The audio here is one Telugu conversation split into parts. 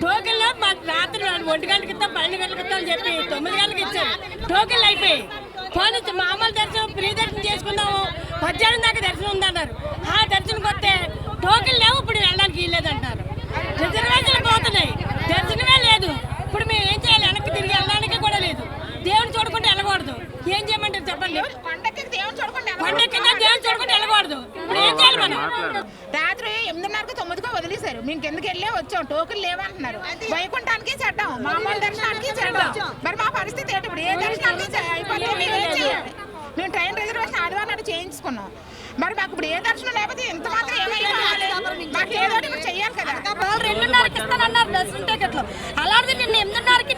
టోకెన్లో రాత్రి 1 గంటల క్రితం 12 గంటల క్రితం అని చెప్పి 9 గంటలకు ఇచ్చారు. టోకెన్లు అయిపోయి పోనీ మామూలు దర్శనం ఫ్రీ దర్శనం చేసుకుందాము 18 దాకా దర్శనం ఉందన్నారు. ఆ దర్శనంకి వస్తే టోకెన్లు లేవు, ఇప్పుడు వెళ్ళడానికి వీల్లేదంటారు. రిజర్వేషన్లు పోతున్నాయి, దర్శనమే లేదు. ఇప్పుడు మేము ఏం చేయాలి? వెనక్కి తిరిగి వెళ్ళడానికి కూడా లేదు. దేవుని చూడకుండా వెళ్ళకూడదు. ఏం చేయమంటారు చెప్పండి? కొండెక్కితే దేవుని చూడకుండా వెళ్ళకూడదు. ఇప్పుడు ఏం చేయాలి మనం? రాత్రి 8:30కు 9కు వదిలేశారు. మేము కిందకి వెళ్ళే వచ్చాం. టోకెన్ లేవంటున్నారు. వైకుంఠానికి చెడ్డాం, మామూలు దర్శనానికి చెడ్డాం. మరి మా పరిస్థితి ఏంటి? ఇప్పుడు ఏ దర్శనానికి అయిపోతే మేము ట్రైన్ రిజర్వేషన్ ఆదివారం చేయించుకున్నాం. మరి మాకు ఇప్పుడు ఏ దర్శనం లేకపోతే ఎంత మాత్రం ఏమైనా మాకు ఏదో ఇప్పుడు చెయ్యాలి కదా. 2:30కి ఇస్తానన్నారు దర్శనం టికెట్లు. అలాంటిది నిన్న 8:30కి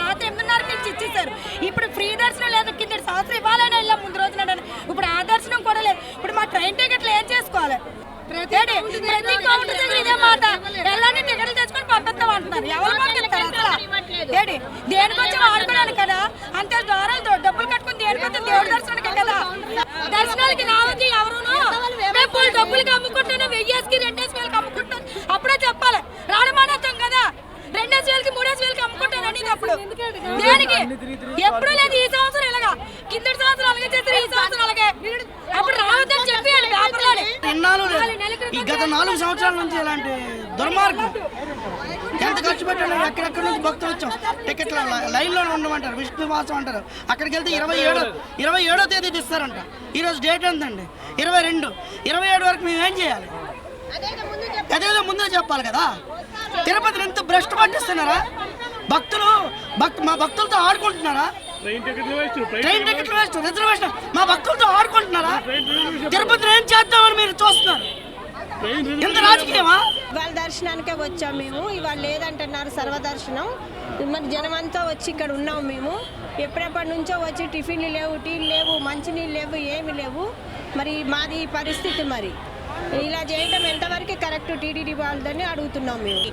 రాత్రి 8:30కి ఇచ్చేసారు. ఇప్పుడు ఫ్రీ దర్శనం లేదు. కింద సంవత్సరం ఇవ్వాలని వెళ్ళాం ముందు రోజున. ఇప్పుడు ఆ దర్శనం కూడా లేదు. ఇప్పుడు మా ట్రైన్ టికెట్లు ఏం చేసుకోవాలి? ప్రతి కౌంటర్ దగ్గర ఇదే మాట, వెళ్ళని టికెట్లు తెచ్చుకొని పంపిస్తాం అంటున్నారు. ఎవరు పంపిస్తారు అసలు? ఏంటి దేనికొచ్చి వాడుకోవడానికి కదా? అంతే ద్వారాలు డబ్బులు కట్టుకుని దేనికొచ్చి దేవుడి దర్శనానికి కదా. దర్శనాలకి రావద్దు ఎవరును. మేము డబ్బులకి అమ్ముకుంటున్నాం, 1000కి 2000కి అమ్ముకుంటాం. అప్పుడే చెప్పాలి. రాడమానేస్తాం కదా, 2000కి 3000కి అమ్ముకుంటాను అనేది. అప్పుడు దేనికి? ఎప్పుడు లేదు. ఈ సంవత్సరం ఇలాగా, కిందటి సంవత్సరం అలాగే చేస్తారు, ఈ సంవత్సరం అలాగే. అప్పుడు రావద్దని చెప్పి పేపర్లోనే ఈ గత 4 సంవత్సరాల నుంచి ఇలాంటి దుర్మార్గం. ఎంత ఖర్చు పెట్టాలి? ఎక్కడెక్కడి నుంచి భక్తులు వచ్చాం. టికెట్ల లైన్లో ఉండమంటారు, విష్ణు మాసం అంటారు. అక్కడికి వెళ్తే 27వ తేదీ ఇస్తారంట. ఈరోజు డేట్ ఎంతండి? 22. 27 వరకు మేము ఏం చేయాలి? అదేదో ముందే చెప్పాలి కదా. తిరుపతిని ఎంత భ్రష్టు పట్టిస్తున్నారా భక్తులు? మా భక్తులతో ఆడుకుంటున్నారా? ట్రైన్ టికెట్లు వేస్ట్, రిజర్వేషన్ మా భక్తులతో ఆడుకుంటున్నారా? తిరుపతిని ఏం చేద్దామని మీరు చూస్తున్నారు? ఎంత రాజకీయమా? ఇవాళ దర్శనానికే వచ్చాం మేము. ఇవాళ లేదంటున్నారు సర్వదర్శనం. మరి జనమంతా వచ్చి ఇక్కడ ఉన్నాం మేము. ఎప్పుడెప్పటి నుంచో వచ్చి టిఫిన్లు లేవు, టీలు లేవు, మంచినీళ్ళు లేవు, ఏమి లేవు. మరి మాది పరిస్థితి. మరి ఇలా చేయటం ఎంతవరకు కరెక్ట్ టీటీడీ వాళ్ళని అడుగుతున్నాం మేము.